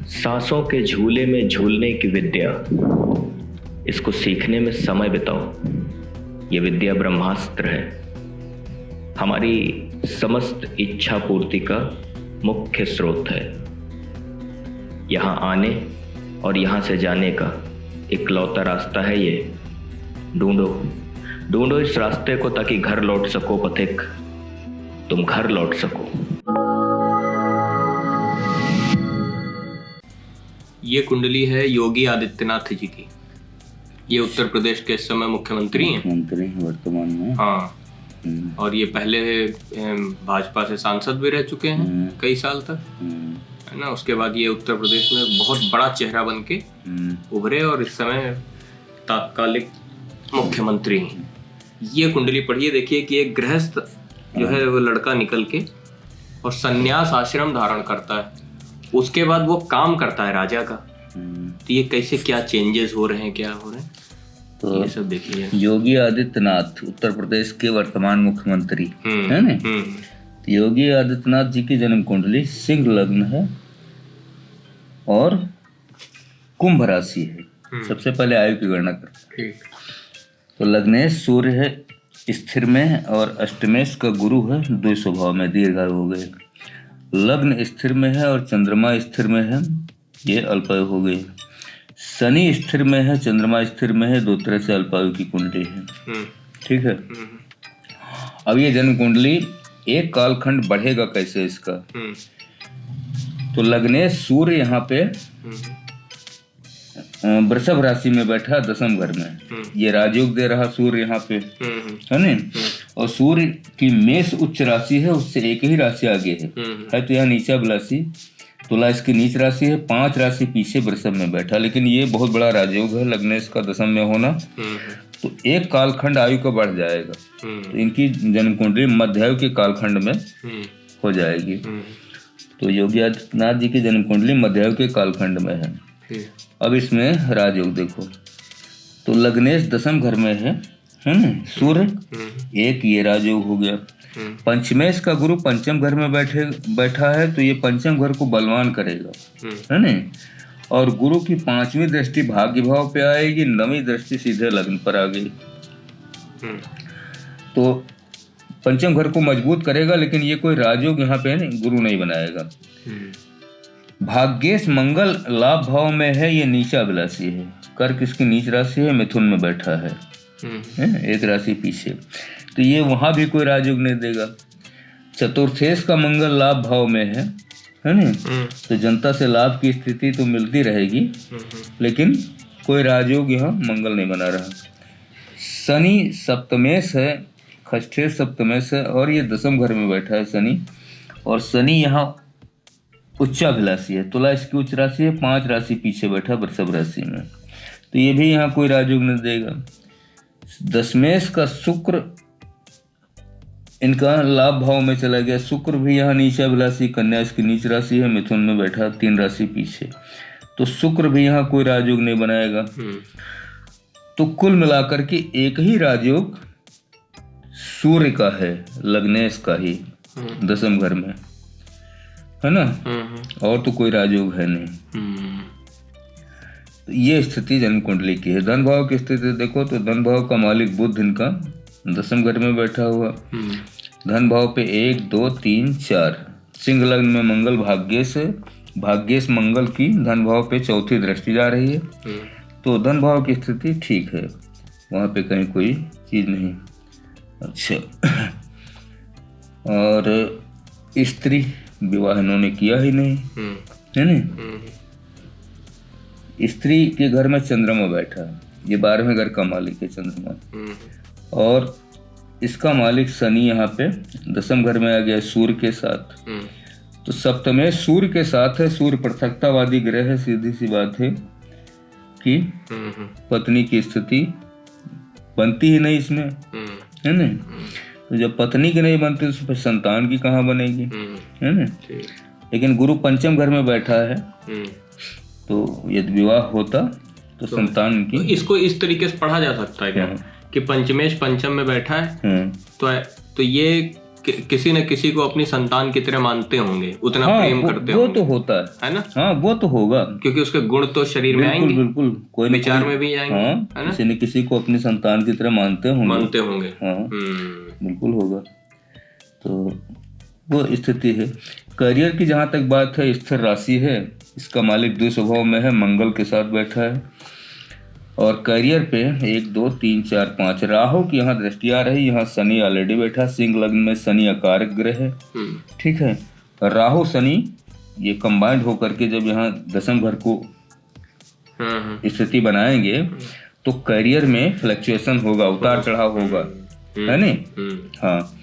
सांसों के झूले में झूलने की विद्या, इसको सीखने में समय बिताओ। ये विद्या ब्रह्मास्त्र है, हमारी समस्त इच्छा पूर्ति का मुख्य स्रोत है। यहाँ आने और यहाँ से जाने का इकलौता रास्ता है ये। ढूंढो ढूंढो इस रास्ते को, ताकि घर लौट सको पथिक, तुम घर लौट सको। ये कुंडली है योगी आदित्यनाथ जी की। ये उत्तर प्रदेश के इस समय मुख्यमंत्री हैं वर्तमान में। हाँ, और ये पहले भाजपा से सांसद भी रह चुके हैं कई साल तक, है ना। उसके बाद ये उत्तर प्रदेश में बहुत बड़ा चेहरा बन के उभरे और इस समय तात्कालिक मुख्यमंत्री हैं। ये कुंडली पढ़िए, देखिए कि एक गृहस्थ जो है वो लड़का निकल के और संन्यास आश्रम धारण करता है, उसके बाद वो काम करता है राजा का। तो ये कैसे क्या चेंजेस हो रहे हैं, क्या हो रहे हैं, तो ये सब देखिए। योगी आदित्यनाथ उत्तर प्रदेश के वर्तमान मुख्यमंत्री है ना। योगी आदित्यनाथ जी की जन्म कुंडली सिंह लग्न है और कुंभ राशि है। सबसे पहले आयु की गणना करते हैं। तो लग्नेश सूर्य है स्थिर में और अष्टमेश का गुरु है द्वि स्वभाव में, दीर्घायु हो गए। लग्न स्थिर में है और चंद्रमा स्थिर में है, ये अल्पायु हो गई। शनि स्थिर में है, चंद्रमा स्थिर में है, दो तरह से अल्पायु की कुंडली है। ठीक है। अब ये जन्म कुंडली एक कालखंड बढ़ेगा कैसे इसका। तो लग्नेश सूर्य यहाँ पे वृषभ राशि में बैठा दसम घर में, ये राजयोग दे रहा सूर्य यहाँ पे, है ना। और सूर्य की मेष उच्च राशि है, उससे एक ही राशि आगे है तो यहाँ नीचा राशि तुला इसकी नीच राशि है, 5 राशि पीछे वृषभ में बैठा। लेकिन ये बहुत बड़ा राजयोग है लग्नेश का दसम में होना, तो एक कालखंड आयु का बढ़ जाएगा। तो इनकी जन्म कुंडली मध्यायु के कालखंड में हो जाएगी। तो योगी आदित्यनाथ जी की जन्म कुंडली मध्यायु के कालखंड में है। अब इसमें राजयोग देखो, तो लग्नेश दसम घर में है ना, सूर्य एक, ये राजयोग हो गया। पंचमेश का गुरु पंचम घर में बैठा है, तो ये पंचम घर को बलवान करेगा, है ना। और गुरु की 5वीं दृष्टि भाग्य भाव पे आएगी, 9वीं दृष्टि सीधे लग्न पर आ गई। तो पंचम घर को मजबूत करेगा, लेकिन ये कोई राजयोग यहाँ पे गुरु नहीं बनाएगा। भाग्येश मंगल लाभ भाव में है, ये नीचा अभिलाषी है। कर्क इसकी नीच राशि है, मिथुन में बैठा है, एक राशि पीछे, तो ये वहां भी कोई राजयोग नहीं देगा। चतुर्थेश का मंगल लाभ भाव में है ना, तो जनता से लाभ की स्थिति तो मिलती रहेगी, लेकिन कोई राजयोग यहाँ मंगल नहीं बना रहा। शनि सप्तमेश है, खष्ठेश सप्तमेश है और ये दसम घर में बैठा है शनि। और शनि यहाँ उच्चाभिलाषी है, तुला इसकी उच्च राशि है, 5 राशि पीछे बैठा वृषभ राशि में, तो ये भी यहाँ कोई राजयोग नहीं देगा। दशमेश का शुक्र इनका लाभ भाव में चला गया, शुक्र भी यहाँ नीचाभिलाषी, कन्या इसकी नीच राशि है, मिथुन में बैठा 3 राशि पीछे, तो शुक्र भी यहाँ कोई राजयोग नहीं बनाएगा। तो कुल मिलाकर के एक ही राजयोग सूर्य का है, लग्नेश का ही दसम घर में, है ना, और तो कोई राजयोग है नहीं। तो ये स्थिति जन्म कुंडली की है। धन भाव की स्थिति देखो, तो धन भाव का मालिक बुध इनका दसम घर में बैठा हुआ, धन भाव पे 1 2 3 4, सिंह लग्न में मंगल भाग्येश है, भाग्येश मंगल की धन भाव पे 4थी दृष्टि जा रही है, तो धन भाव की स्थिति ठीक है, वहाँ पे कहीं कोई चीज नहीं। अच्छा, और स्त्री विवाह इन्होंने किया ही नहीं, है ना। स्त्री के घर में चंद्रमा बैठा है, ये 12वें घर का मालिक है चंद्रमा, और इसका मालिक शनि यहाँ पे दसम घर में आ गया सूर्य के साथ। तो सप्तमेश सूर्य के साथ है, सूर्य पृथकतावादी ग्रह है, सीधी सी बात है कि पत्नी की स्थिति बनती ही नहीं इसमें, है ना। तो जब पत्नी की नहीं बनती तो फिर संतान की कहाँ बनेगी, है ना। लेकिन गुरु पंचम घर में बैठा है, तो यदि विवाह होता तो संतान की, तो इसको इस तरीके से पढ़ा जा सकता है क्या कि पंचमेश पंचम में बैठा है, तो ये किसी न किसी को अपनी संतान की तरह मानते होंगे, उतना प्रेम करते वो होंगे, तो होता है ना? हाँ, वो तो होगा, क्योंकि उसके गुण तो शरीर में आएंगे, बिल्कुल कोई विचार में भी आएंगे, हाँ, है ना? किसी न किसी को अपनी संतान की तरह मानते होंगे। हाँ, बिल्कुल होगा। तो वो स्थिति है। करियर की जहाँ तक बात है, स्थिर राशि है, इसका मालिक द्विस्वभाव में है, मंगल के साथ बैठा है और करियर पे 1 2 3 4 5 राहु की यहाँ दृष्टि आ रही। यहाँ शनि ऑलरेडी बैठा, सिंह लग्न में शनि अकारक ग्रह है, ठीक है। राहु शनि ये कंबाइंड होकर के जब यहाँ दशम घर को स्थिति बनाएंगे तो करियर में फ्लक्चुएशन होगा, उतार चढ़ाव होगा, है नहीं? हाँ,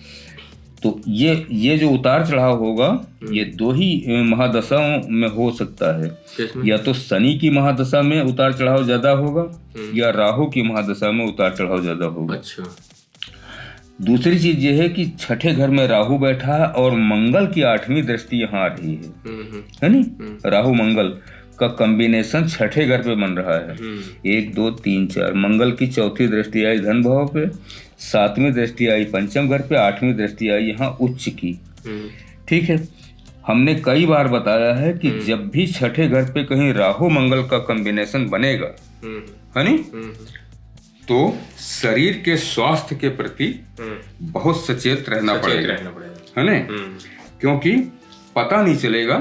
तो ये जो उतार चढ़ाव होगा ये 2 ही महादशाओं में हो सकता है। या तो शनि की महादशा में उतार चढ़ाव ज्यादा होगा या राहु की महादशा में उतार चढ़ाव ज्यादा होगा। अच्छा। दूसरी चीज ये है कि छठे घर में राहु बैठा है और मंगल की 8वीं दृष्टि यहाँ आ रही है नहीं? राहु मंगल का कॉम्बिनेशन छठे घर पे बन रहा है। 1 2 3 4 मंगल की 4थी दृष्टि आई धन भाव पे, 7वीं दृष्टि आई पंचम घर पे, 8वीं दृष्टि आई यहाँ उच्च की, ठीक है। हमने कई बार बताया है कि जब भी छठे घर पे कहीं राहु मंगल का कॉम्बिनेशन बनेगा, है नहीं, तो शरीर के स्वास्थ्य के प्रति बहुत सचेत रहना पड़ेगा, है ना? क्योंकि पता नहीं चलेगा,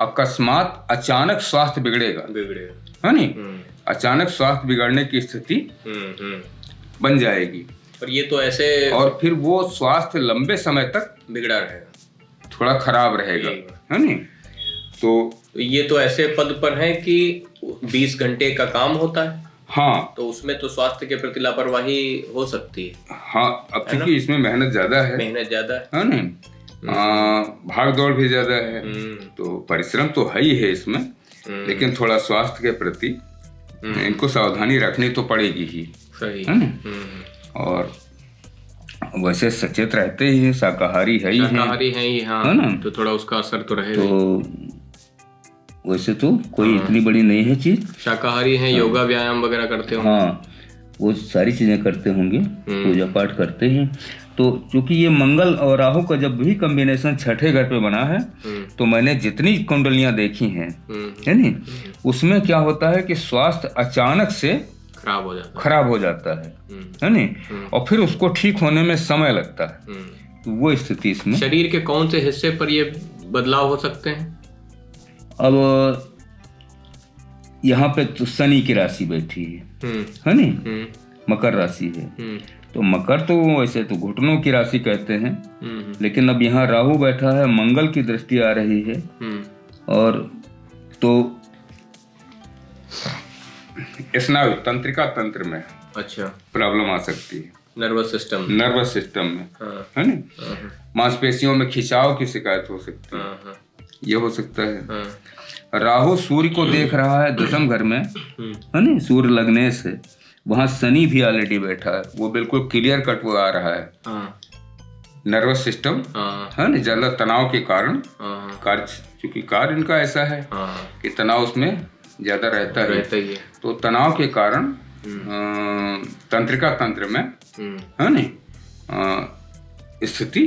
अकस्मात अचानक स्वास्थ्य बिगड़ेगा, है नहीं? अचानक स्वास्थ्य बिगड़ने की स्थिति बन जाएगी और ये तो ऐसे, और फिर वो स्वास्थ्य लंबे समय तक बिगड़ा रहेगा, थोड़ा खराब रहेगा, है नहीं? तो ये तो ऐसे पद पर है कि 20 घंटे का काम होता है। हाँ, तो उसमें तो स्वास्थ्य के प्रति लापरवाही हो सकती है। हाँ, अब चूंकि इसमें मेहनत ज्यादा है, है नहीं? भाग दौड़ भी ज्यादा है, तो परिश्रम तो है ही है इसमें, लेकिन थोड़ा स्वास्थ्य के प्रति इनको सावधानी रखनी तो पड़ेगी ही, है ना? और वैसे सचेत रहते ही, शाकाहारी है ही, हाँ, है ना? तो थोड़ा उसका असर तो रहेगा। तो वैसे तो कोई इतनी बड़ी नहीं है चीज, शाकाहारी हैं, योगा व्यायाम वगैरह करते होंगे। हाँ, वो सारी चीजें करते होंगे, पूजा पाठ करते हैं। तो चूंकि ये मंगल और राहु का जब भी कॉम्बिनेशन छठे घर पे बना है, तो मैंने जितनी कुंडलियां देखी हैं, है नहीं, उसमें क्या होता है कि स्वास्थ्य अचानक से खराब हो जाता है नहीं? और फिर उसको ठीक होने में समय लगता है। तो वो स्थिति इसमें। शरीर के कौन से हिस्से पर ये बदलाव हो सकते हैं? अब यहाँ पे तो शनि की राशि बैठी है नहीं? मकर राशि है, तो मकर तो वैसे तो घुटनों की राशि कहते हैं, लेकिन अब यहाँ राहु बैठा है, मंगल की दृष्टि आ रही है, और तो स्नायु तंत्रिका तंत्र में अच्छा प्रॉब्लम आ सकती है, नर्वस सिस्टम में, है ना? मांसपेशियों में खिंचाव की शिकायत हो सकती है, ये हो सकता है। राहु सूर्य को देख रहा है दशम घर में, है ना? सूर्य लगने से वहां शनि भी ऑलरेडी बैठा है, वो बिल्कुल क्लियर कट वो आ रहा है। नर्वस सिस्टम, है ना? ज्यादा तनाव के कारण कार्य, चूंकि कार्य इनका ऐसा है कि तनाव उसमें ज्यादा रहता है, तो तनाव के कारण तंत्रिका तंत्र में, है ना, स्थिति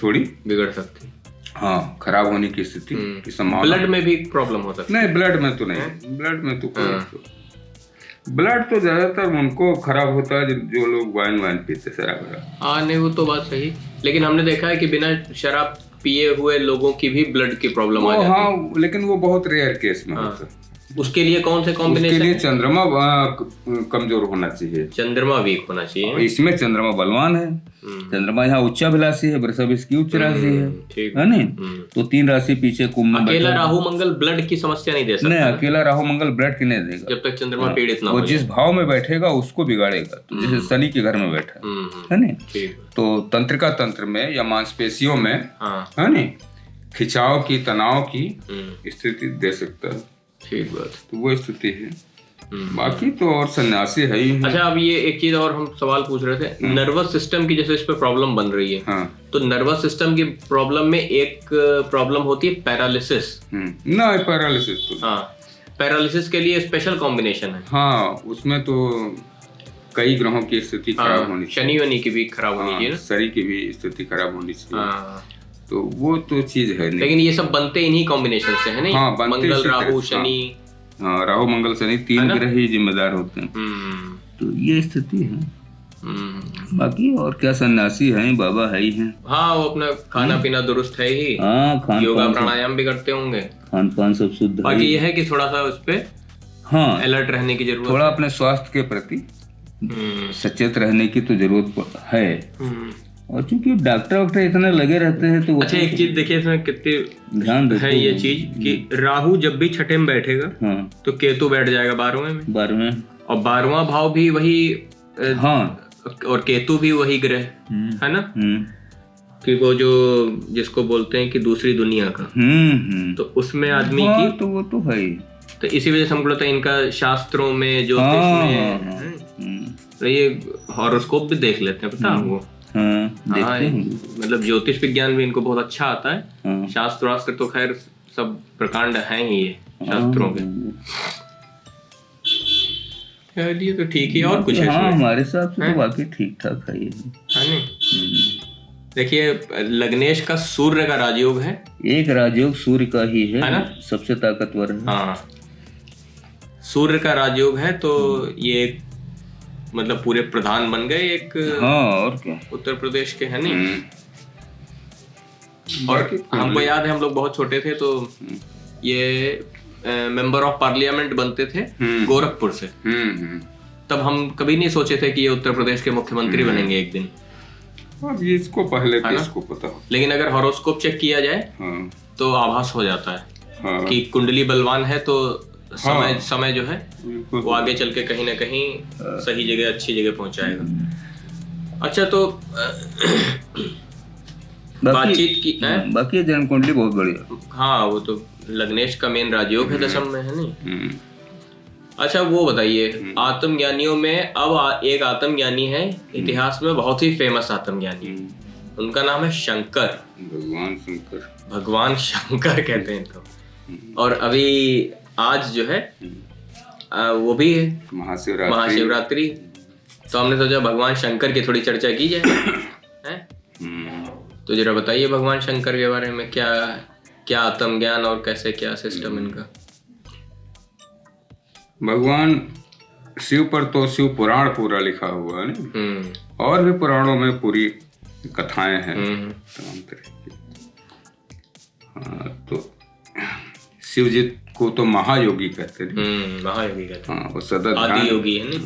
थोड़ी बिगड़ सकती है। हाँ, खराब होने की स्थिति की संभावना। ब्लड में भी प्रॉब्लम हो सकती है? नहीं, ब्लड में तो नहीं, ब्लड में तो ब्लड तो ज्यादातर उनको खराब होता है जो लोग वाइन पीते, शराब। हाँ, नहीं वो तो बात सही, लेकिन हमने देखा है कि बिना शराब पिए हुए लोगों की भी ब्लड की प्रॉब्लम आ जाती है। हाँ, लेकिन वो बहुत रेयर केस में होता है। उसके लिए कौन से कॉम्बिनेशन? उसके लिए चंद्रमा कमजोर होना चाहिए, चंद्रमा वीक होना चाहिए। इसमें चंद्रमा बलवान है, चंद्रमा यहाँ उच्चाभिलाषी है, वृषभ इसकी उच्च राशि है नहीं? तो 3 राशि पीछे कुंभ में। अकेला राहु मंगल ब्लड की समस्या नहीं दे सकता। नहीं, अकेला राहु मंगल ब्लड की नहीं देगा, जब तक चंद्रमा पीड़ित ना हो। वो जिस भाव में बैठेगा उसको बिगाड़ेगा, तो जैसे शनि के घर में बैठा है नहीं? तो तंत्रिका तंत्र में या मांसपेशियों में, है नहीं, खिंचाव की, तनाव की स्थिति दे सकता है। ठीक बात। तो वो स्थिति है, बाकी तो और सन्यासी है ही है। अच्छा, अब ये एक चीज और हम सवाल पूछ रहे थे, नर्वस सिस्टम की जैसे इस पे प्रॉब्लम बन रही है, तो नर्वस सिस्टम की प्रॉब्लम में एक प्रॉब्लम होती है पैरालिसिस। ना, पैरालिसिस तो, हाँ, पैरालिसिस के लिए स्पेशल कॉम्बिनेशन है। हाँ, उसमें तो कई ग्रहों की स्थिति खराब होनी चाहिए, शनि वनि की भी खराब होनी चाहिए ना, शनि की भी स्थिति खराब होनी चाहिए। हाँ। तो वो तो चीज है नहीं। लेकिन ये सब बनते इन्हीं कॉम्बिनेशन से है नहीं? हाँ, बनते मंगल इसी राहु तरह। शनि। हाँ, राहु मंगल शनि 3 ग्रह ही जिम्मेदार होते हैं। तो ये स्थिति है। बाकी और क्या, सन्यासी हैं, बाबा है ही हैं। हाँ, वो अपना खाना पीना दुरुस्त है ही। हाँ, खान योगा प्राणायाम भी करते होंगे। खान पान सब शुद्ध है। बाकी ये है कि थोड़ा सा उस पे हाँ अलर्ट रहने की जरूरत थोड़ा अपने स्वास्थ्य के प्रति सचेत रहने की तो जरूरत है। और चूंकि डॉक्टर इतने लगे रहते हैं तो अच्छा, एक चीज देखिए इसमें कितनी ध्यान है ये चीज कि राहु जब भी छठे में बैठेगा हाँ, तो केतु बैठ जाएगा 12वें में, 12वें, और 12वां भाव भी वही हाँ, और केतु भी वही ग्रह है ना, कि वो जो जिसको बोलते हैं कि दूसरी दुनिया का, तो उसमें आदमी की तो वो तो है ही। तो इसी वजह से हमको लगता है इनका शास्त्रों में ज्योतिष में तो ये हॉरोस्कोप भी देख लेते हैं, पता है वो। हाँ, मतलब ज्योतिष विज्ञान भी इनको बहुत अच्छा आता है। शास्त्र वास्त्र तो खैर सब प्रकांड हैं ही ये शास्त्रों के। ये तो ठीक ही, और कुछ है हाँ, हमारे साथ तो बाकी ठीक ठाक है ये, है नहीं? देखिए लग्नेश का सूर्य का राजयोग है, एक राजयोग सूर्य का ही है ना, सबसे ताकतवर है। हाँ, सूर्य का राजयोग है, तो ये मतलब पूरे प्रधान बन गए एक। हाँ, और क्या, उत्तर प्रदेश के है नहीं। और हमको याद है हम लोग बहुत छोटे थे तो ये मेंबर ऑफ पार्लियामेंट बनते थे गोरखपुर से। तब हम कभी नहीं सोचे थे कि ये उत्तर प्रदेश के मुख्यमंत्री बनेंगे एक दिन। अब ये इसको पहले किसको पता हो। लेकिन अगर हॉरोस्कोप चेक किया जाए तो आभास हो जाता है कि कुंडली बलवान है, तो समय जो है वो आगे चल के कहीं ना कहीं सही जगह अच्छी जगह पहुंचाएगा। अच्छा, तो बातचीत की बाकी जन्म कुंडली बहुत बढ़िया। हाँ, वो तो लग्नेश का मेन राजयोग है दशम में, है नहीं। अच्छा, वो बताइए आत्मज्ञानियों में अब एक आत्मज्ञानी है इतिहास में बहुत ही फेमस आत्मज्ञानी, उनका नाम है शंकर, भगवान शंकर कहते हैं इनको। और अभी आज जो है वो भी है महाशिवरात्रि, तो हमने सोचा भगवान शंकर की थोड़ी चर्चा की जाए। तो जरा बताइए भगवान शंकर के बारे में, क्या आत्मज्ञान और कैसे क्या सिस्टम इनका। भगवान शिव पर तो शिव पुराण पूरा लिखा हुआ है ना, और भी पुराणों में पूरी कथाएं हैं तमाम तरह की। तो शिव जी को तो महायोगी कहते हैं। महायोगी कहते हैं। हाँ, वो सदा आदि योगी है ना।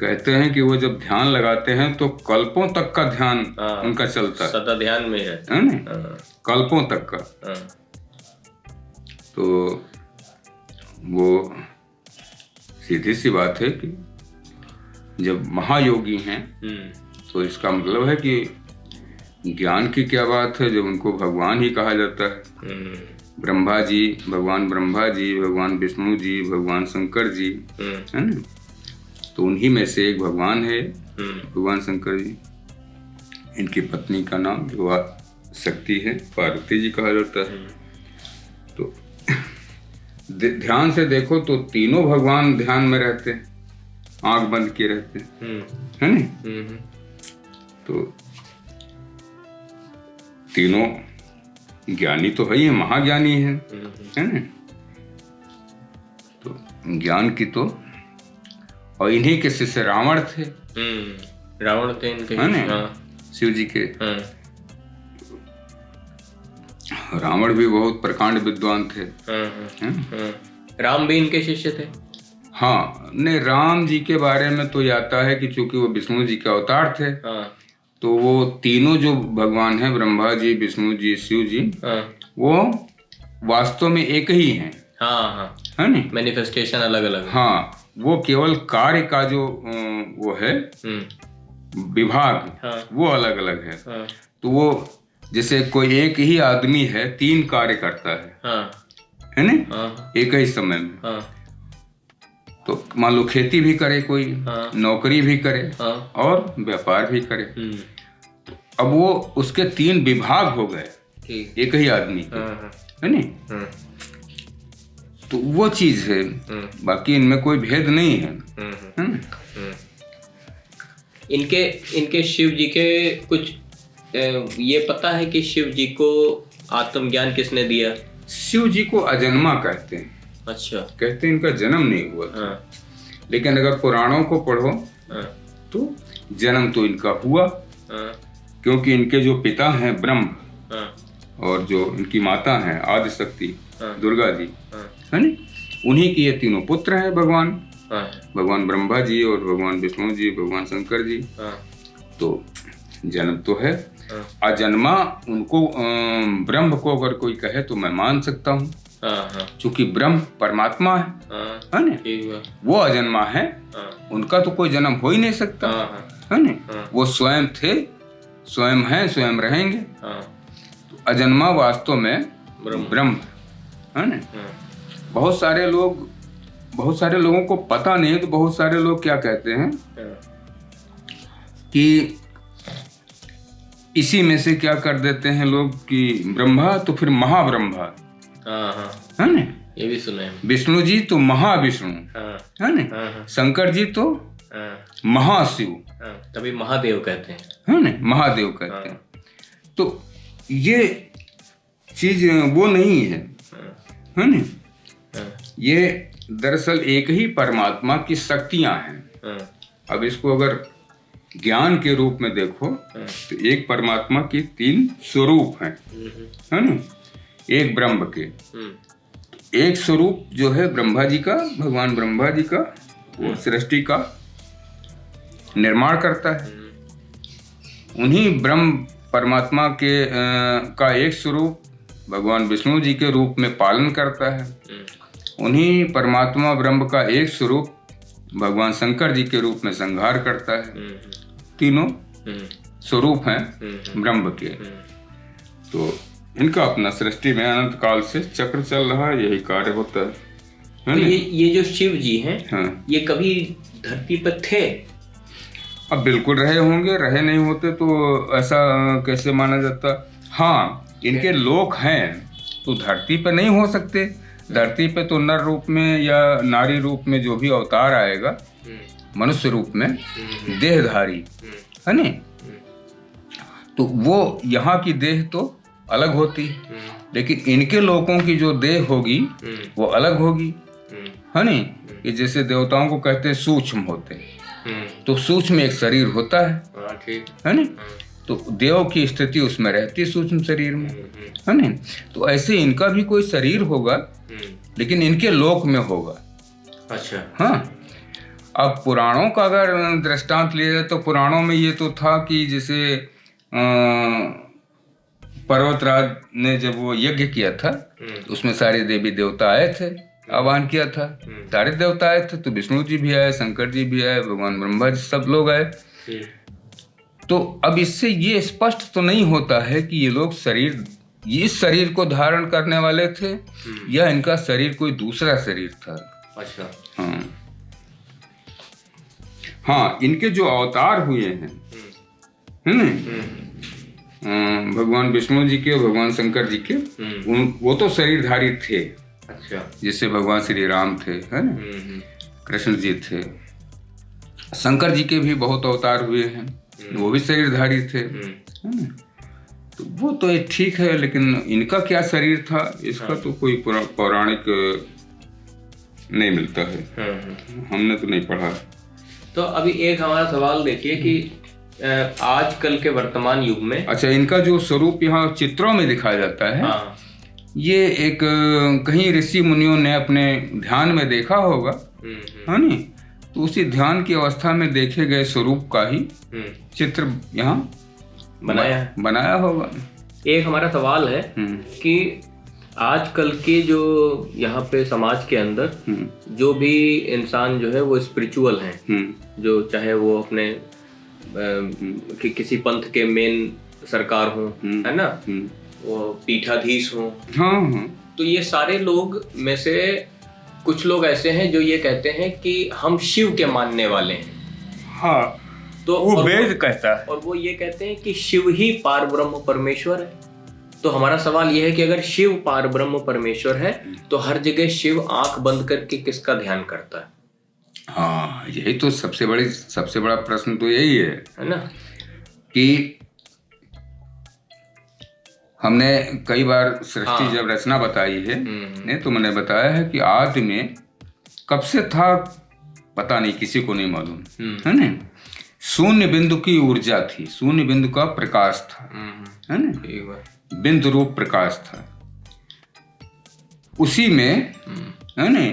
कहते हैं कि वो जब ध्यान लगाते हैं तो कल्पों तक का ध्यान उनका चलता है, सदा ध्यान में रहते है ना, कल्पों तक का। तो वो सीधी सी बात है कि जब महायोगी हैं तो इसका मतलब है कि ज्ञान की क्या बात है, जब उनको भगवान ही कहा जाता है। ब्रह्मा जी, भगवान ब्रह्मा जी, भगवान विष्णु जी, भगवान शंकर जी, है ना, तो उन्हीं में से एक भगवान है भगवान शंकर जी। इनकी पत्नी का नाम जो शक्ति है पार्वती जी कहा जाता है। तो ध्यान से देखो तो तीनों भगवान ध्यान में रहते हैं, आंख बंद किए रहते हैं, है ना। तो तीनों ज्ञानी तो है ही, महाज्ञानी है ना। तो ज्ञान की तो, और इन्हीं के शिष्य रावण थे। रावण थे इनके, है ना, शिव जी के। रावण भी बहुत प्रकांड विद्वान थे। राम भी इनके शिष्य थे। हाँ, नहीं, राम जी के बारे में तो ये आता है कि चूंकि वो विष्णु जी के अवतार थे, तो वो तीनों जो भगवान हैं, ब्रह्मा जी, विष्णु जी, शिव जी, वो वास्तव में एक ही हैं। है ना, मैनिफेस्टेशन अलग अलग। हाँ, वो केवल कार्य का जो वो है विभाग, वो अलग अलग है। तो वो जैसे कोई एक ही आदमी है, 3 कार्य करता है ना, एक ही समय में। तो मान लो खेती भी करे कोई, नौकरी भी करे और व्यापार भी करे। तो अब वो उसके 3 विभाग हो गए एक ही आदमी के, है ना। तो वो चीज है, बाकी इनमें कोई भेद नहीं है ना। इनके शिव जी के कुछ ये पता है कि शिव जी को आत्मज्ञान किसने दिया? शिव जी को अजन्मा कहते हैं। अच्छा। कहते हैं इनका जन्म नहीं हुआ था। लेकिन अगर पुराणों को पढ़ो तो जन्म तो इनका हुआ, क्योंकि इनके जो पिता हैं ब्रह्म और जो इनकी माता हैं आदिशक्ति दुर्गा जी, है ना, उन्हीं की ये तीनों पुत्र हैं भगवान ब्रह्मा जी और भगवान विष्णु जी, भगवान शंकर जी। तो जन्म तो है। अजन्मा उनको ब्रह्म को अगर कोई कहे तो मैं मान सकता हूँ, चूंकि ब्रह्म परमात्मा है ना, वो अजन्मा है, उनका तो कोई जन्म हो ही नहीं सकता, है ना। वो स्वयं थे, स्वयं हैं, स्वयं रहेंगे। तो अजन्मा वास्तव में ब्रह्म है ना। बहुत सारे लोगों को पता नहीं है, तो बहुत सारे लोग क्या कहते हैं कि इसी में से क्या कर देते हैं लोग कि ब्रह्मा तो फिर महाब्रह्मा, है ना। ये भी सुना है। विष्णु जी तो महाविष्णु, है ना। शंकर जी तो महाशिव, तभी महादेव कहते हैं, है ना, महादेव कहते हैं। तो ये चीज वो नहीं है ना। ये दरअसल एक ही परमात्मा की शक्तियां हैं। अब इसको अगर ज्ञान के रूप में देखो तो एक परमात्मा की 3 स्वरूप हैं, है ना। एक ब्रह्म के, एक स्वरूप जो है ब्रह्मा जी का, भगवान ब्रह्मा जी का, वो सृष्टि का निर्माण करता है। उन्हीं ब्रह्म परमात्मा के का एक स्वरूप भगवान विष्णु जी के रूप में पालन करता है। उन्हीं परमात्मा ब्रह्म का एक स्वरूप भगवान शंकर जी के रूप में संहार करता है। तीनों स्वरूप हैं ब्रह्म के। तो इनका अपना सृष्टि में अनंत काल से चक्र चल रहा है, यही कार्य होता है। तो ये जो शिव जी हैं, ये कभी धरती पर थे? अब बिल्कुल रहे होंगे, रहे नहीं होते तो ऐसा कैसे माना जाता। हाँ, इनके लोक हैं तो धरती पर नहीं हो सकते। धरती पे तो नर रूप में या नारी रूप में जो भी अवतार आएगा, मनुष्य रूप में देहधारी, है ना, तो वो यहाँ की देह तो अलग होती, लेकिन इनके लोगों की जो देह होगी वो अलग होगी, है ना। कि जैसे देवताओं को कहते हैं सूक्ष्म होते हैं, तो सूक्ष्म एक शरीर होता है ना। तो देव की स्थिति उसमें रहती है सूक्ष्म शरीर में, है ना। तो ऐसे इनका भी कोई शरीर होगा, लेकिन इनके लोक में होगा। अच्छा। हाँ, अब पुराणों का अगर दृष्टांत लिया जाए तो पुराणों में ये तो था कि जैसे पर्वतराज ने जब वो यज्ञ किया था, उसमें सारे देवी देवता आए थे, आह्वान किया था, सारे देवता आए थे। तो विष्णु जी भी आए, शंकर जी भी आए, भगवान ब्रह्मा जी, सब लोग आए। तो अब इससे ये स्पष्ट तो नहीं होता है कि ये लोग इस शरीर को धारण करने वाले थे या इनका शरीर कोई दूसरा शरीर था। अच्छा। हाँ, इनके जो अवतार हुए हैं, है ना, भगवान विष्णु जी के, भगवान शंकर जी के, वो तो शरीरधारी थे। अच्छा। जैसे भगवान श्री राम थे, है ना, कृष्ण जी थे। शंकर जी के भी बहुत अवतार हुए हैं, वो भी शरीरधारी थे, है ना। तो वो तो ठीक है, लेकिन इनका क्या शरीर था इसका तो कोई पौराणिक नहीं मिलता है, हमने तो नहीं पढ़ा। तो अभी एक हमारा सवाल देखिए कि आजकल के वर्तमान युग में, अच्छा, इनका जो स्वरूप यहाँ चित्रों में दिखाया जाता है, ये एक कहीं ऋषि मुनियों ने अपने ध्यान में देखा होगा, है ना। तो उसी ध्यान की अवस्था में देखे गए स्वरूप का ही चित्र यहाँ बनाया होगा। एक हमारा सवाल है कि आजकल के जो यहाँ पे समाज के अंदर जो भी इंसान जो है वो स्पिरिचुअल हैं, जो चाहे वो अपने किसी पंथ के मेन सरकार हो, है ना, वो पीठाधीश हो, तो ये सारे लोग में से कुछ लोग ऐसे हैं जो ये कहते हैं कि हम शिव के मानने वाले हैं। हाँ, तो वो वेद कहता है, और वो ये कहते हैं कि शिव ही पार ब्रह्म परमेश्वर है। तो हमारा सवाल यह है कि अगर शिव पार ब्रह्म परमेश्वर है तो हर जगह शिव आंख बंद करके किसका ध्यान करता है? हाँ, यही तो सबसे बड़ा प्रश्न तो यही है ना, कि हमने कई बार सृष्टि जब रचना बताई है ने, तो मैंने बताया है कि आदि में कब से था पता नहीं, किसी को नहीं मालूम, है ना। शून्य बिंदु की ऊर्जा थी, शून्य बिंदु का प्रकाश था, है ना, बिंदु रूप प्रकाश था। उसी में, है ना,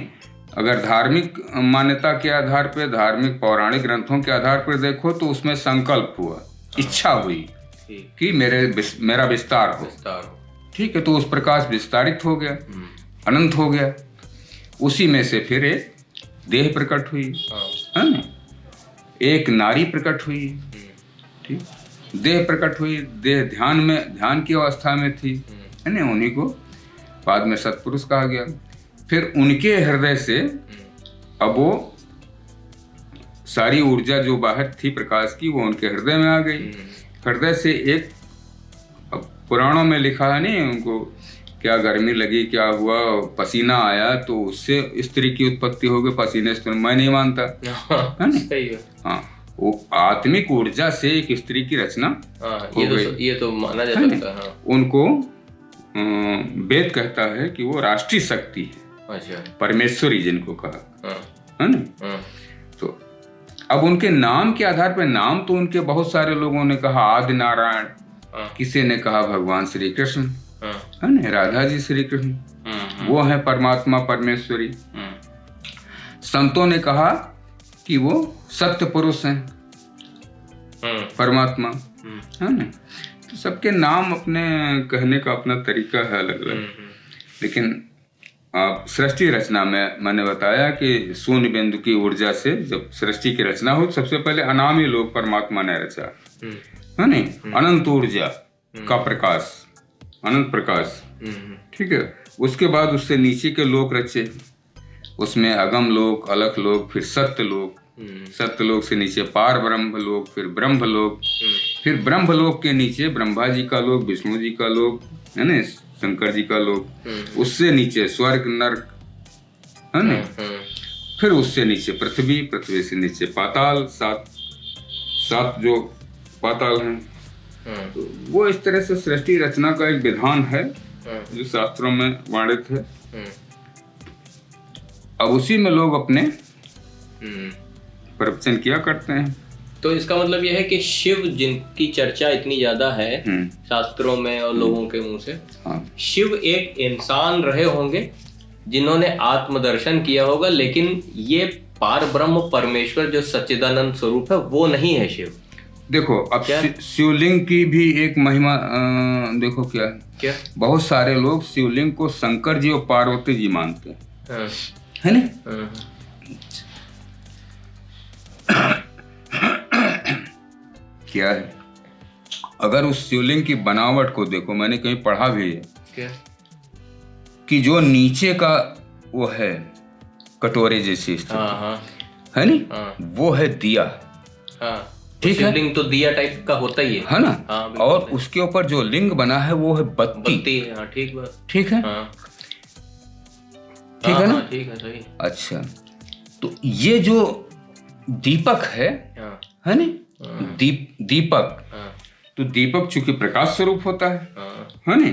अगर धार्मिक मान्यता के आधार पे, धार्मिक पौराणिक ग्रंथों के आधार पर देखो तो उसमें संकल्प हुआ, इच्छा हुई कि मेरा विस्तार हो। ठीक है, तो उस प्रकाश विस्तारित हो गया, अनंत हो गया। उसी में से फिर एक देह प्रकट हुई, है ना, एक नारी प्रकट हुई। ठीक, देह प्रकट हुई, देह ध्यान की अवस्था में थी, है ना, उन्हीं को बाद में सत्पुरुष कहा गया। फिर उनके हृदय से अब वो सारी ऊर्जा जो बाहर थी प्रकाश की, वो उनके हृदय में आ गई। हृदय से एक, अब पुराणों में लिखा है नहीं, उनको क्या गर्मी लगी, क्या हुआ, पसीना आया, तो उससे स्त्री की उत्पत्ति हो गई। पसीने से मैं नहीं मानता, है ना। हाँ, वो आत्मिक ऊर्जा से एक स्त्री की रचना हो गई। ये तो माना जा सकता है। उनको वेद कहता है कि वो राष्ट्रीय शक्ति है। अच्छा, परमेश्वरी जिनको कहा, है ना। तो अब उनके नाम के आधार पर, नाम तो उनके बहुत सारे लोगों ने कहा आदि नारायण, किसी ने कहा भगवान श्री कृष्ण, है ना, राधा जी श्री कृष्ण, वो है परमात्मा परमेश्वरी। संतों ने कहा कि वो सत्य पुरुष हैं, परमात्मा, है ना। तो सबके नाम अपने कहने का अपना तरीका है अलग अलग। लेकिन सृष्टि रचना में मैंने बताया कि शून्य बिंदु की ऊर्जा से जब सृष्टि की रचना हो, सबसे पहले अनामी लोक परमात्मा ने रचा, है ना, अनंत ऊर्जा का प्रकाश, अनंत प्रकाश। ठीक है, उसके बाद उससे नीचे के लोक रचे, उसमें अगम लोक, अलख लोक, फिर सत्य लोक, सत्य लोक से नीचे पार ब्रह्म लोक, फिर ब्रह्म लोक, फिर ब्रह्म लोक के नीचे ब्रह्मा जी का लोक, विष्णु जी का लोक, है ना, शंकर जी का लोक, उससे नीचे स्वर्ग नरक, है ना, फिर उससे नीचे पृथ्वी, पृथ्वी से नीचे पाताल, सात जो पाताल हैं। तो वो इस तरह से सृष्टि रचना का एक विधान है जो शास्त्रों में वर्णित है। अब उसी में लोग अपने प्रवचन किया करते हैं। तो इसका मतलब यह है कि शिव जिनकी चर्चा इतनी ज्यादा है शास्त्रों में और लोगों के मुंह से, शिव एक इंसान रहे होंगे जिन्होंने आत्मदर्शन किया होगा, लेकिन ये पार ब्रह्म परमेश्वर जो सच्चिदानंद स्वरूप है वो नहीं है शिव। देखो, अब शिवलिंग की भी एक महिमा देखो क्या बहुत सारे लोग शिवलिंग को शंकर जी और पार्वती जी मानते हैं, है ना। क्या है, अगर उस शिवलिंग की बनावट को देखो, मैंने कहीं पढ़ा भी है क्या? कि जो नीचे का वो है कटोरे जैसी है नी, वो है दिया। ठीक है, शिवलिंग तो दिया टाइप का होता ही है ना। और उसके ऊपर जो लिंग बना है वो है बत्ती। ठीक बात, ठीक है, ठीक है ना, ठीक है, सही। अच्छा, तो ये जो दीपक है ना, दीपक, तो दीपक चूंकि प्रकाश स्वरूप होता है ना,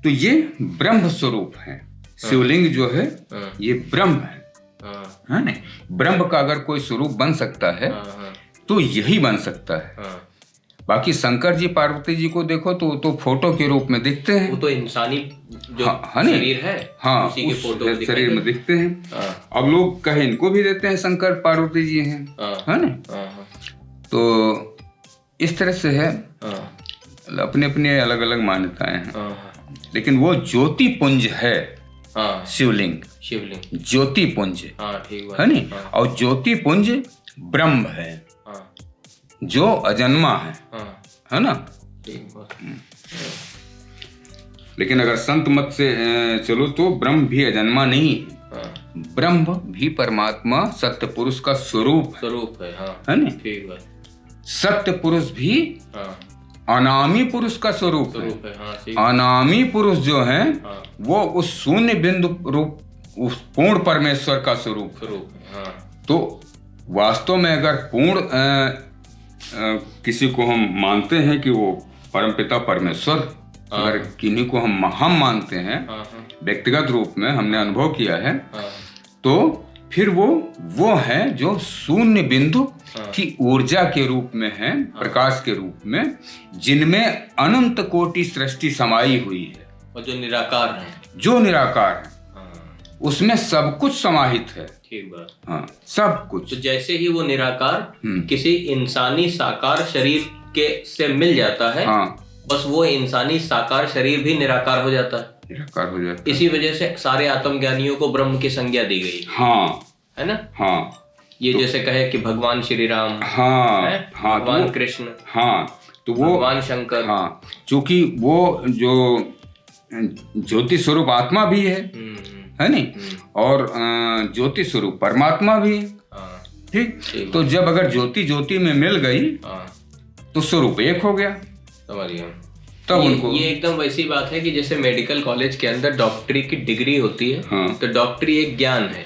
तो ये ब्रह्म स्वरूप है। शिवलिंग जो है ये ब्रह्म है ना। ब्रह्म का अगर कोई स्वरूप बन सकता है तो यही बन सकता है। बाकी शंकर जी पार्वती जी को देखो तो फोटो के रूप में दिखते हैं, वो तो इंसानी जो शरीर है, हाँ, उसी के फोटो शरीर में दिखते हैं। अब लोग कहे इनको भी देते हैं शंकर पार्वती जी हैं, है ना। तो इस तरह से है, अपने अपने अलग अलग मान्यताएं हैं। लेकिन वो ज्योति पुंज है शिवलिंग ज्योति पुंज है नी। और ज्योति पुंज ब्रह्म है जो अजन्मा है ना। लेकिन अगर संत मत से चलो तो ब्रह्म भी अजन्मा नहीं है। ब्रह्म भी परमात्मा सत्य पुरुष का स्वरूप है ना। सत्य पुरुष भी अनामी पुरुष का स्वरूप है। अनामी पुरुष जो है वो उस शून्य बिंदु रूप उस पूर्ण परमेश्वर का स्वरूप है। तो वास्तव में अगर पूर्ण किसी को हम मानते हैं कि वो परमपिता परमेश्वर, अगर किन्हीं को हम मानते हैं व्यक्तिगत रूप में, हमने अनुभव किया है, तो फिर वो है जो शून्य बिंदु की ऊर्जा के रूप में है, प्रकाश के रूप में, जिनमें अनंत कोटि सृष्टि समाई हुई है, और जो निराकार है, उसमें सब कुछ समाहित है। ठीक बात। हाँ, सब कुछ। तो जैसे ही वो निराकार किसी इंसानी साकार शरीर के से मिल जाता है, बस वो इंसानी साकार शरीर भी निराकार हो जाता है। इसी वजह से सारे आत्मज्ञानियों को ब्रह्म की संज्ञा दी गई। है ना? ये तो, जैसे कहे कि भगवान श्री राम, भगवान कृष्ण, तो वो भगवान शंकर, चूंकि वो जो ज्योति स्वरूप आत्मा भी है नहीं, और ज्योति स्वरूप परमात्मा भी है। ठीक। तो जब अगर ज्योति ज्योति में मिल गई तो स्वरूप एक हो गया। समझ गया। तब उनको ये एकदम वैसी बात है कि जैसे मेडिकल कॉलेज के अंदर डॉक्टरी की डिग्री होती है, तो डॉक्टरी एक ज्ञान है।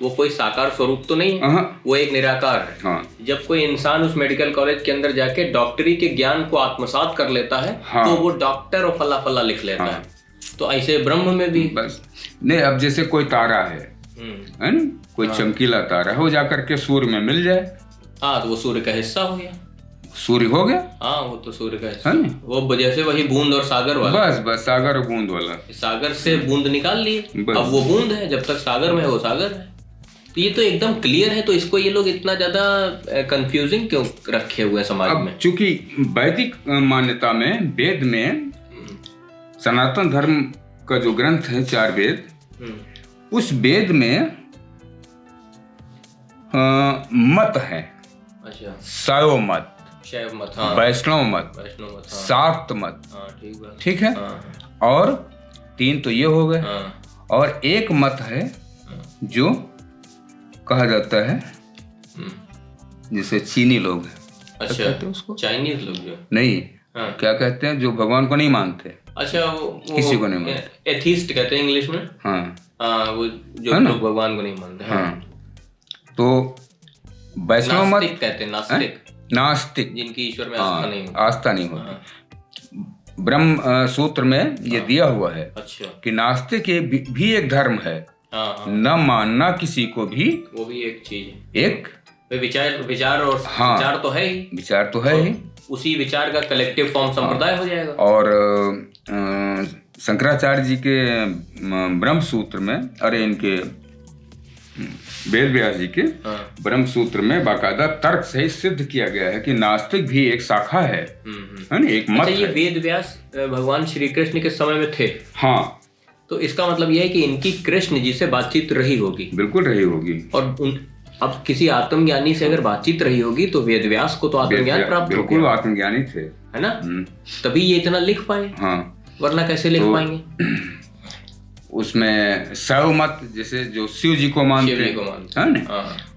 वो कोई साकार स्वरूप तो नहीं है, वो एक निराकार है। जब कोई इंसान उस मेडिकल कॉलेज के अंदर जाके डॉक्टरी के ज्ञान को आत्मसात कर लेता है, तो वो डॉक्टर और फला फला लिख लेता है। तो ऐसे ब्रह्म में भी बस नहीं। अब जैसे कोई तारा है ना, कोई चमकीला तारा है, वो जाकर के सूर्य में मिल जाए, तो वो सूर्य का हिस्सा हो गया, सूर्य हो गया। वो तो सूर्य का हिस्सा है। वो जैसे वही बूंद और सागर वाला, बस सागर और बूंद वाला। सागर से बूंद निकाल लिए, अब वो बूंद है, जब तक सागर में है वो सागर है। तो ये तो एकदम क्लियर है। तो इसको ये लोग इतना ज्यादा कंफ्यूजिंग क्यों रखे हुए समाज में? चूंकि वैदिक मान्यता में, वेद में, सनातन धर्म का जो ग्रंथ है 4 वेद, उस वेद में मत है। अच्छा। शैव मत, वैष्णव मत, शाक्त मत। ठीक है। और 3 तो ये हो गए, और एक मत है जो कहा जाता है, जैसे चीनी लोग हैं। अच्छा, कहते हैं उसको चाइनीज लोग जो नहीं, क्या कहते हैं, जो भगवान को नहीं मानते। अच्छा, वो किसी को नहीं मानते, एथीस्ट कहते हैं इंग्लिश में। वो जो लोग भगवान को नहीं मानते। तो वैष्णव मत कहते हैं, नास्तिक, जिनकी ईश्वर में आस्था नहीं होती। ब्रह्म सूत्र में ये दिया हुआ है। अच्छा। कि नास्तिक भी एक धर्म है, न मानना किसी को भी, वो भी एक चीज है। एक विचार और विचार तो है ही, विचार तो है ही, उसी विचार का कलेक्टिव फॉर्म संप्रदाय हो जाएगा। और शंकराचार्य जी के ब्रह्म सूत्र में, इनके वेद व्यास जी के ब्रह्म सूत्र में बाकायदा तर्क से सिद्ध किया गया है कि नास्तिक भी एक शाखा है ना, एक मत। ये वेद व्यास भगवान श्री कृष्ण के समय में थे। तो इसका मतलब यह है कि इनकी कृष्ण जी से बातचीत रही होगी। बिल्कुल रही होगी। और अब किसी आत्मज्ञानी से अगर बातचीत रही होगी तो वेद व्यास को तो आत्मज्ञान प्राप्त हो गया। बिल्कुल आत्मज्ञानी थे, है ना? तभी ये इतना लिख पाए, वरना कैसे लिख पाएंगे? उसमें शैव मत जैसे जो शिव जी को मानते हैं,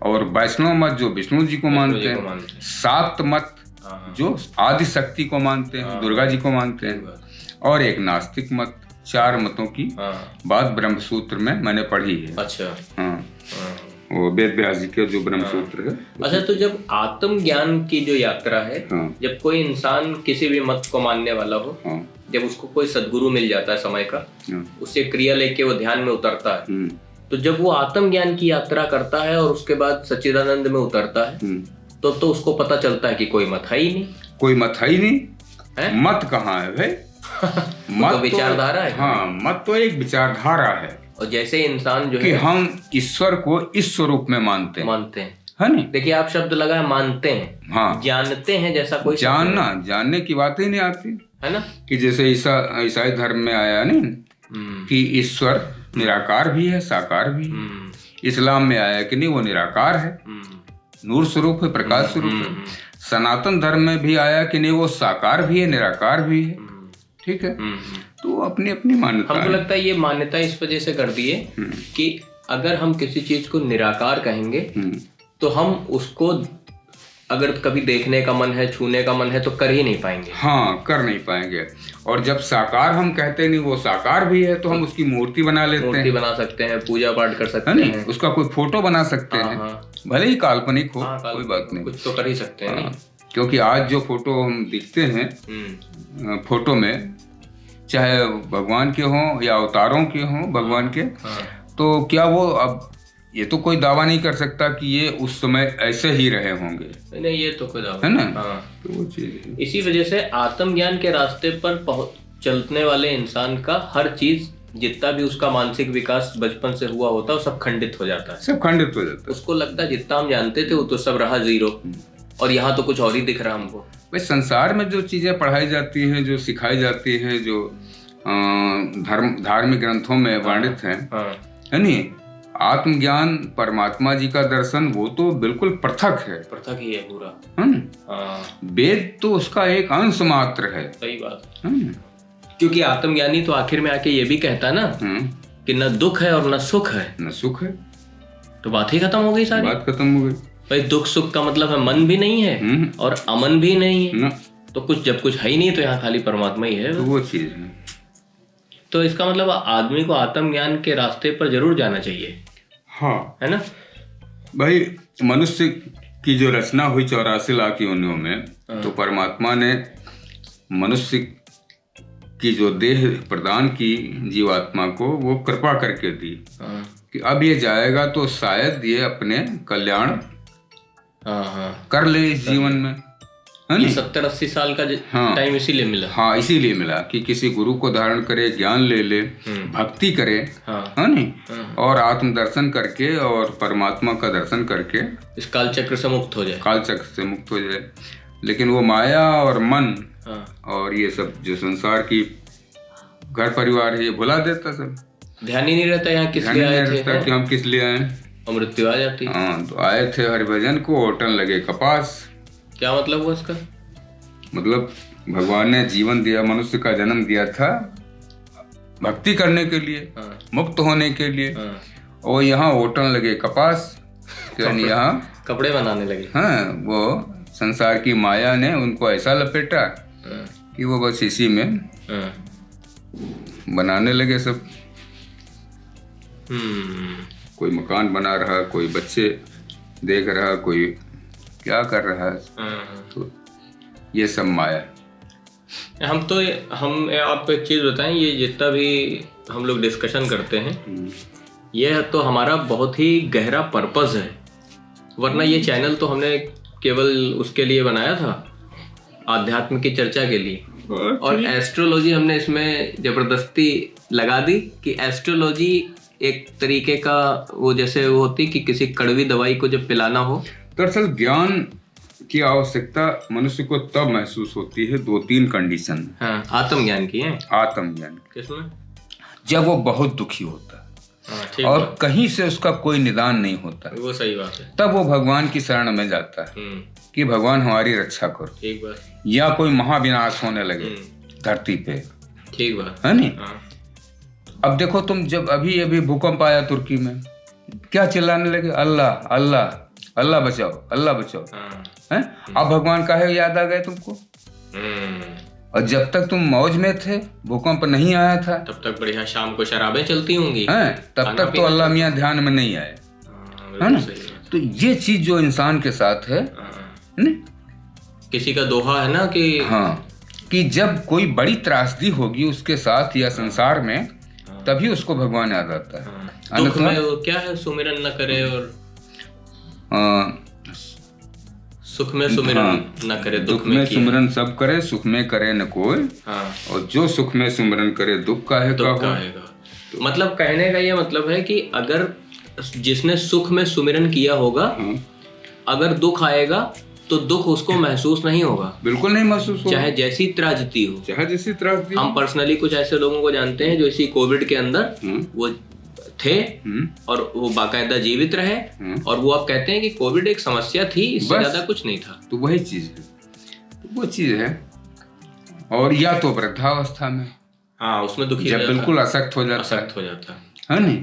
और वैष्णव मत जो विष्णु जी को मानते हैं, शाक्त मत जो आदि शक्ति को मानते हैं, दुर्गा जी को मानते हैं, और एक नास्तिक मत। 4 मतों की बात ब्रह्म सूत्र में मैंने पढ़ी है। अच्छा। वो वेद व्यास जी के जो ब्रह्म सूत्र है। अच्छा, तो जब आत्मज्ञान की जो यात्रा है, जब कोई इंसान किसी भी मत को मानने वाला हो, जब उसको कोई सद्गुरु मिल जाता है समय का, उससे क्रिया लेके वो ध्यान में उतरता है, तो जब वो आत्मज्ञान की यात्रा करता है और उसके बाद सच्चिदानंद में उतरता है, तो उसको पता चलता है कि कोई मत है ही नहीं। कोई मत है ही नहीं। मत कहाँ है भाई? मत तो विचारधारा है। मत तो एक विचारधारा है। और जैसे इंसान जो कि है, हम ईश्वर को इस स्वरूप में मानते हैं, है नहीं? देखिए, आप शब्द लगाए मानते हैं, जानते हैं, जैसा कोई जानने की बात ही नहीं आती, है ना? कि जैसे ईसाई धर्म में आया नहीं कि ईश्वर निराकार भी है, साकार भी है। इस्लाम में आया कि नहीं, वो निराकार है, नूर स्वरूप है, प्रकाश स्वरूप है। सनातन धर्म में भी आया कि नहीं, वो साकार भी है, निराकार भी है। ठीक है। तो अपनी अपनी मान्यता। हमको लगता है ये मान्यता इस वजह से कर दी है कि अगर हम किसी चीज को निराकार कहेंगे तो हम उसको अगर कभी देखने का मन है, छूने का मन है, तो कर ही नहीं पाएंगे। कर नहीं पाएंगे। और जब साकार हम कहते नहीं, वो साकार भी है, तो हम उसकी मूर्ति बना लेते हैं, मूर्ति बना सकते हैं, पूजा पाठ कर सकते हैं, उसका कोई फोटो बना सकते हैं, भले ही काल्पनिक हो, हाँ, कोई बात नहीं, कुछ तो कर ही सकते हैं। हाँ, क्योंकि आज जो फोटो हम दिखते हैं फोटो में, चाहे भगवान के हों या अवतारों के हों भगवान के, तो क्या वो अब ये तो कोई दावा नहीं कर सकता कि ये उस समय ऐसे ही रहे होंगे। नहीं, ये तो कोई दावा है ना। हाँ। तो वो चीज इसी वजह से आत्मज्ञान के रास्ते पर चलने वाले इंसान का हर चीज, जितना भी उसका मानसिक विकास बचपन से हुआ होता है, वो सब खंडित हो जाता है। सब खंडित हो जाता है। उसको लगता है जितना हम जानते थे वो तो सब रहा जीरो, और यहाँ तो कुछ और ही दिख रहा हमको। भाई संसार में जो चीजें पढ़ाई जाती हैं, जो सिखाई जाती है, जो धार्मिक ग्रंथों में वर्णित है नहीं, आत्मज्ञान, परमात्मा जी का दर्शन, वो तो बिल्कुल पृथक है, पृथक ही है पूरा। वेद तो उसका एक अंश मात्र है। सही बात है। क्योंकि आत्मज्ञानी तो आखिर में आके ये भी कहता है ना कि न दुख है और न सुख है, न सुख है, तो बात ही खत्म हो गई सारी। बात खत्म हो गई। भाई दुख सुख का मतलब है मन भी नहीं है और अमन भी नहीं है, तो कुछ जब कुछ है ही नहीं तो यहाँ खाली परमात्मा ही है। तो वो चीज है। तो इसका मतलब आदमी को आत्मज्ञान के रास्ते पर जरूर जाना चाहिए। हाँ, है ना भाई। मनुष्य की जो रचना हुई 84 लाख योनियों में, तो परमात्मा ने मनुष्य की जो देह प्रदान की जीवात्मा को, वो कृपा करके दी कि अब ये जाएगा तो शायद ये अपने कल्याण कर ले इस जीवन में, है ना। 70-80 साल का टाइम इसीलिए मिला। हाँ, इसीलिए मिला कि किसी गुरु को धारण करे, ज्ञान ले ले, भक्ति करे, है ना, और आत्म दर्शन करके और परमात्मा का दर्शन करके इस काल चक्र से मुक्त हो जाए, काल चक्र से मुक्त हो जाए। लेकिन वो माया और मन और ये सब जो संसार की घर परिवार है, ये भुला देता सब। ध्यान ही नहीं रहता यहाँ किस लिए आए थे, कि हम किस लिए आए, और मृत्यु आ जाती। हाँ, तो आए थे हरिभजन को, ओटन लगे कपास। क्या मतलब हुआ इसका? मतलब भगवान ने जीवन दिया, मनुष्य का जन्म दिया था भक्ति करने के लिए, मुक्त होने के लिए, और यहाँ ओटन लगे कपास, यानी यहाँ कपड़े बनाने लगे। हाँ, वो संसार की माया ने उनको ऐसा लपेटा कि वो बस इसी में बनाने लगे सब। कोई मकान बना रहा, कोई बच्चे देख रहा, कोई क्या कर रहा है, तो ये सब माया। हम आपको एक चीज बताएं, ये जितना भी हम लोग डिस्कशन करते हैं, ये तो हमारा बहुत ही गहरा पर्पस है, वरना ये चैनल तो हमने केवल उसके लिए बनाया था, आध्यात्म की चर्चा के लिए। और एस्ट्रोलॉजी हमने इसमें जबरदस्ती लगा दी कि एस्ट्रोलॉजी एक तरीके का वो जैसे वो होती कि किसी कड़वी दवाई को जब पिलाना हो। दरअसल ज्ञान की आवश्यकता मनुष्य को तब महसूस होती है 2-3 कंडीशन। हाँ, आत्मज्ञान की है। आत्मज्ञान किसमें? जब वो बहुत दुखी होता है और कहीं से उसका कोई निदान नहीं होता, वो सही बात है, तब वो भगवान की शरण में जाता है कि भगवान हमारी रक्षा करो। ठीक बात। या कोई महाविनाश होने लगे धरती पे, ठीक बात है नहीं। अब देखो तुम, जब अभी भूकंप आया तुर्की में, क्या चिल्लाने लगे, अल्लाह अल्लाह अल्लाह बचाओ, अल्लाह बचाओ, हैं? अब भगवान काहे याद आ गए तुमको? और जब तक तुम मौज में थे, भूकंप नहीं आया था, तब तक बढ़िया शाम को शराबें चलती होंगी, हैं? तब तक तो अल्लाह मियाँ ध्यान में नहीं आए, है ना। तो ये चीज जो इंसान के साथ है ना, किसी का दोहा है ना कि हाँ, कि जब कोई बड़ी त्रासदी होगी उसके साथ या संसार में, तभी उसको भगवान याद आता है। दुख में वो क्या है, सुमिरन न करे और सुख में सुमिरन न करे, दुख में सुमिरन सब करे, सुख में करे न कोई। और जो सुख में सुमिरन करे दुख काहेगा। तो मतलब कहने का ये मतलब है कि अगर जिसने सुख में सुमिरन किया होगा, अगर दुख आएगा तो दुख उसको महसूस नहीं होगा, बिल्कुल नहीं महसूस होगा, चाहे जैसी त्रासदी हो, चाहे जैसी त्रासदी। हम पर्सनली कुछ ऐसे लोगों को जानते हैं जो इसी कोविड के अंदर वो थे और वो बाकायदा जीवित रहे, और वो अब कहते हैं कि कोविड एक समस्या थी, इससे ज्यादा कुछ नहीं था। तो वही चीज है, तो वो चीज है। और या तो वृद्धावस्था में, हाँ, उसमें दुखी जब बिल्कुल असक्त हो जाता है नहीं,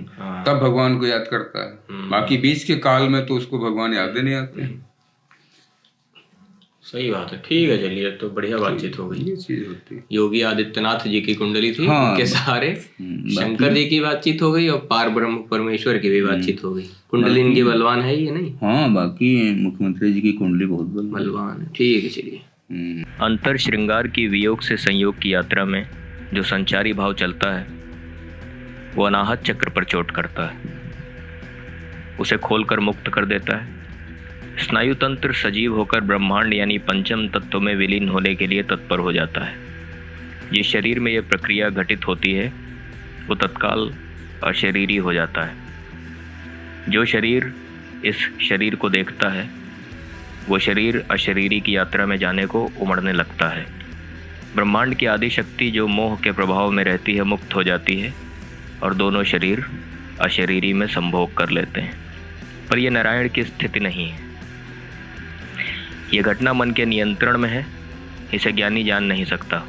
तब भगवान को याद करता है। बाकी बीच के काल में तो उसको भगवान याद नहीं आते। सही बात है। ठीक है, चलिए, तो बढ़िया बातचीत हो गई। ये चीज होती है। योगी आदित्यनाथ जी की कुंडली थी, हाँ। उनके सहारे शंकर जी की बातचीत हो गई और पार ब्रह्म परमेश्वर की भी बातचीत हो गई। कुंडली इनकी बलवान है ये, नहीं? हाँ, बाकी मुख्यमंत्री जी की कुंडली बहुत बलवान है। ठीक है, चलिए। अंतर श्रृंगार की वियोग से संयोग की यात्रा में जो संचारी भाव चलता है वो अनाहत चक्र पर चोट करता है, उसे खोलकर मुक्त कर देता है। स्नायु तंत्र सजीव होकर ब्रह्मांड यानी पंचम तत्व में विलीन होने के लिए तत्पर हो जाता है। जिस शरीर में यह प्रक्रिया घटित होती है वो तत्काल अशरीरी हो जाता है। जो शरीर इस शरीर को देखता है वो शरीर अशरीरी की यात्रा में जाने को उमड़ने लगता है। ब्रह्मांड की आदि शक्ति जो मोह के प्रभाव में रहती है मुक्त हो जाती है और दोनों शरीर अशरीरी में संभोग कर लेते हैं। पर यह नारायण की स्थिति नहीं है। यह घटना मन के नियंत्रण में है। इसे ज्ञानी जान नहीं सकता,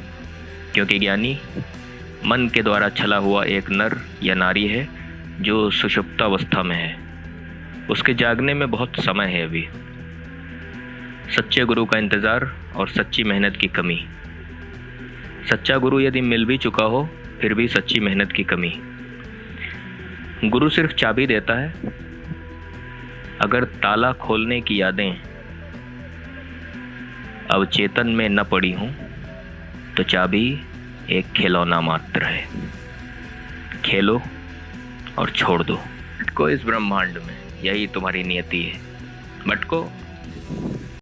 क्योंकि ज्ञानी मन के द्वारा छला हुआ एक नर या नारी है जो सुषुप्तावस्था में है। उसके जागने में बहुत समय है अभी। सच्चे गुरु का इंतज़ार और सच्ची मेहनत की कमी। सच्चा गुरु यदि मिल भी चुका हो फिर भी सच्ची मेहनत की कमी। गुरु सिर्फ चाबी देता है, अगर ताला खोलने की यादें अवचेतन में न पड़ी हूं तो चाबी एक खिलौना मात्र है। खेलो और छोड़ दो। भटको इस ब्रह्मांड में, यही तुम्हारी नियति है। भटको